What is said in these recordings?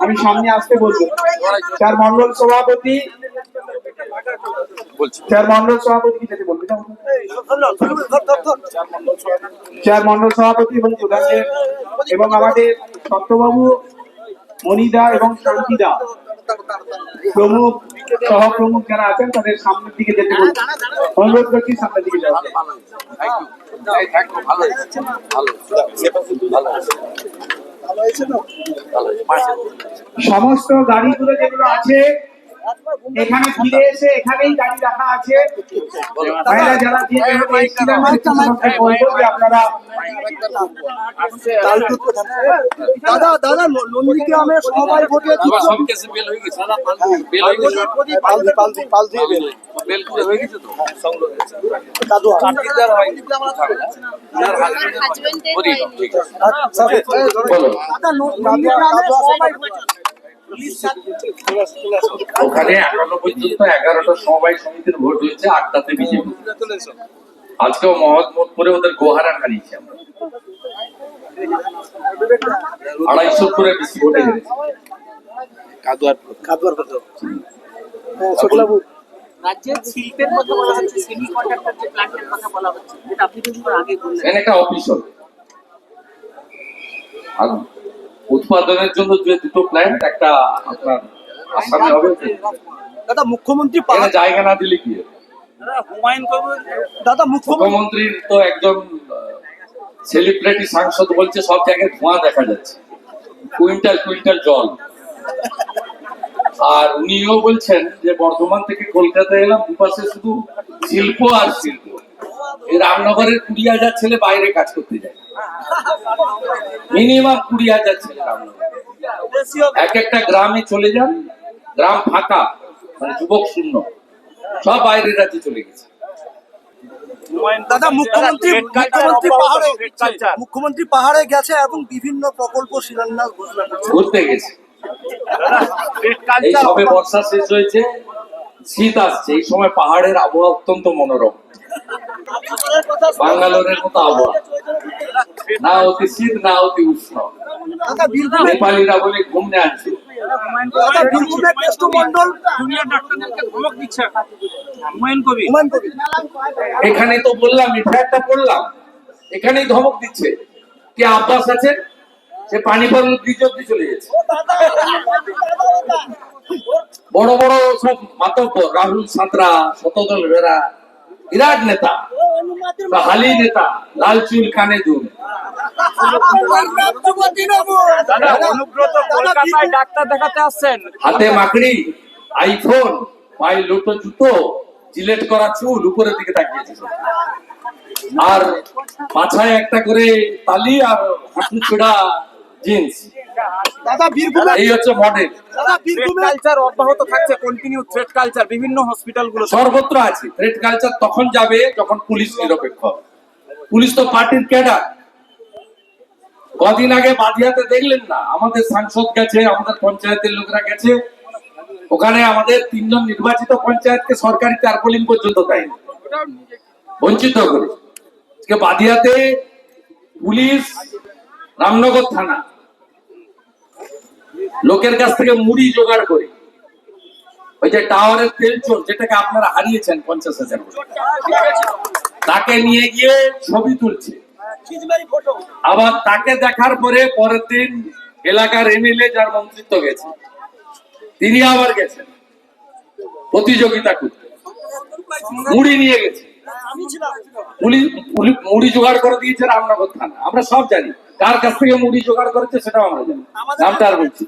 আমি সামনে আসতে বলবো। চার মন্ডল সভাপতি কি যেতে বলবি না? চার মন্ডল সভাপতি এবং প্রধানদের এবং আমাদের সত্যবাবু, মনিদা এবং শান্তিদা প্রমুখ সহপ্রমুখ যারা আছেন তাদের সামনের দিকে যেতে বলবো। অনুরোধ করছি সামনের দিকে যাওয়া। সমস্ত গাড়িগুলো যেগুলো আছে এখানে ফিরে এসে এখানেই গাড়ি রাখা আছে। যারা আপনারা দাদা দাদা নন্দীকে আমরা সবাই ভোটে ওখানে এখনো পর্যন্ত 11টা সমবায় সমিতির ভোট হয়েছে, 8টাতে বিজেপি। আজকেও মহম্মদপুরে ওদের গোহারান হারিয়েছে আমরা 250 করে বেশি ভোটে হেরেছে। রাজ্যের শিল্পের কথা বলা হচ্ছে, সেমি কন্ডাক্টর যে প্ল্যান্টের কথা বলা হচ্ছে, যেটা আপনি কিছুক্ষণ আগে বললেন, এখানে একটা অফিস হবে আর উৎপাদনের জন্য যে দুটো প্ল্যান্ট, একটা আপনার আসামে হবে। দাদা মুখ্যমন্ত্রী জায়গা না দিলে কি হুমায়ুন কবির দাদা মুখ্যমন্ত্রীর তো একজন সেলিব্রিটি সাংসদ বলছে সব জায়গায় ধোঁয়া দেখা যাচ্ছে, কুইন্টাল কুইন্টাল জল। আর উনিও বলছেন যে বর্ধমান থেকে কলকাতা এলাম, দুপাশে শুধু শিল্প আর শিল্প। এই রামনগরের 20,000 ছেলে বাইরে কাজ করতে যায়, মিনিমাম 20,000 ছেলে রামনগর। এক একটা গ্রামে চলে যান, গ্রাম ফাঁকা, মানে যুবক শূন্য, সব বাইরের রাজ্যে চলে গেছে। দাদা মুখ্যমন্ত্রী পাহাড়ে গেছে এবং বিভিন্ন প্রকল্প শিলান্যাস ঘুরতে গেছে। এই সবে বর্ষা শেষ হয়েছে, শীত আসছে, এই সময় পাহাড়ের আবহাওয়া অত্যন্ত মনোরম, বাঙ্গালোরের মতো আবহাওয়া, না অতি শীত না অতি উষ্ণ। নেপালিরা বলে ঘুমনে আছে। এখানে তো বললাম, এটা একটা পড়লাম, এখানেই ধমক দিচ্ছে। কি আব্বাস আছে, সে পানিপথ ব্রিজ অব্দি চলে গেছে। বড় বড় সব মাতব্বর, রাহুল সাঁতরা, শতদল বেরা, বিরাট নেতা, হালি নেতা, লাল চুল কানে দুল। ডাক্তার দেখাতে আসছেন, হাতে মাকড়ি, আইফোন, পায়ে লোটো জুতো, জিলেট করা চুল, উপরের দিকে তাকিয়েছে, আর মাথায় একটা করে তালি আর হাঁটু ছোড়া জিন্স। এই হচ্ছে মডেল। কালচার অব্যাহত থাকছে, কন্টিনিউ থ্রেট কালচার বিভিন্ন হসপিটালগুলো সর্বত্র আছে। থ্রেট কালচার তখন যাবে যখন পুলিশ নিরপেক্ষ। পুলিশ তো পার্টির ক্যাডার। কদিন আগে বাদিয়াতে দেখলেন না, আমাদের সাংসদ গেছে, আমাদের পঞ্চায়েতের লোকরা গেছে, ওখানে আমাদের 3 জন নির্বাচিত পঞ্চায়েতকে সরকারি টার্পোলিন পর্যন্ত দেয়নি, বঞ্চিত করে। বাদিয়াতে পুলিশ, রামনগর থানা লোকের কাছ থেকে মুড়ি জোগাড় করে, ওই যে টাওয়ারের তেল চোর যেটাকে আপনারা হারিয়েছেন 50,000, তাকে নিয়ে গিয়ে ছবি তুলছে। আবার তাকে দেখার পরে পরের দিন এলাকার এমএলএ, যার মন্ত্রিত্ব গেছে, তিনি আবার গেছেন প্রতিযোগিতা করতে, মুড়ি নিয়ে গেছে। মুড়ি জোগাড় করে দিয়েছে রামনগর থানা। আমরা সব জানি কার কাছ থেকে মুড়ি জোগাড় করেছে, সেটাও আমরা জানি, নামটা আর বলছি।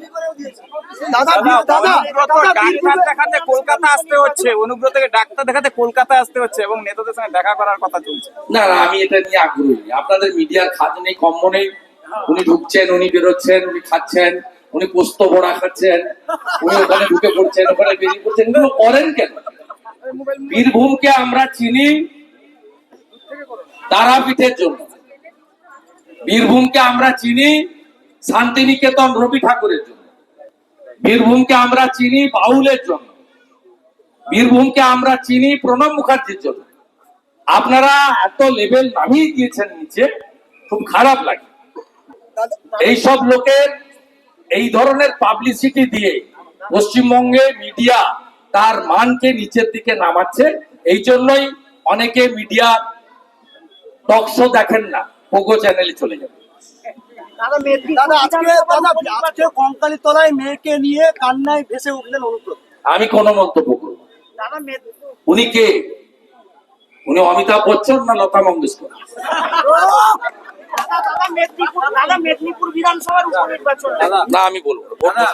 কলকাতা আসতে হচ্ছে, অনুব্রতকে ডাক্তার দেখাতে কলকাতা আসতে হচ্ছে এবং নেতাদের সঙ্গে দেখা করার কথা চলছে। না না, আমি এটা নিয়ে আগ্রহী। আপনাদের মিডিয়ার খাদ নেই, কম্ম নেই। উনি ঢুকছেন, উনি বেরোচ্ছেন, উনি খাচ্ছেন, উনি পোস্ত বড়া খাচ্ছেন, উনি ওখানে ঢুকে পড়ছেন, ওখানে বেরিয়ে পড়ছেন, এগুলো করেন কেন? বীরভূমকে আমরা চিনি তারাপীঠের জন্য, বীরভূমকে আমরা চিনি শান্তিনিকেতন রবি ঠাকুরের জন্য, বীরভূমকে আমরা চিনি বাউলের জন্য, বীরভূমকে আমরা চিনি প্রণব মুখার্জির জন্য। আপনারা এত লেভেল নামিয়ে দিয়েছেন নিচে, খুব খারাপ লাগে। এইসব লোকের এই ধরনের পাবলিসিটি দিয়ে পশ্চিমবঙ্গে মিডিয়া তার মানকে নিচের দিকে নামাচ্ছে। এই জন্যই অনেকে মিডিয়া টক শো দেখেন না, পোগো চ্যানেলে চলে যাবে। আজকে কঙ্কালী তলায় মেয়েকে নিয়ে কান্নায় ভেসে উঠলেন অনুব্রত। আমি কোনো মন্তব্য করব না। উনি কে? উনি অমিতাভ বচ্চন না লতা মঙ্গেশকর? মেদিনীপুর বিধানসভার উপনির্বাচন না, আমি বলবো না।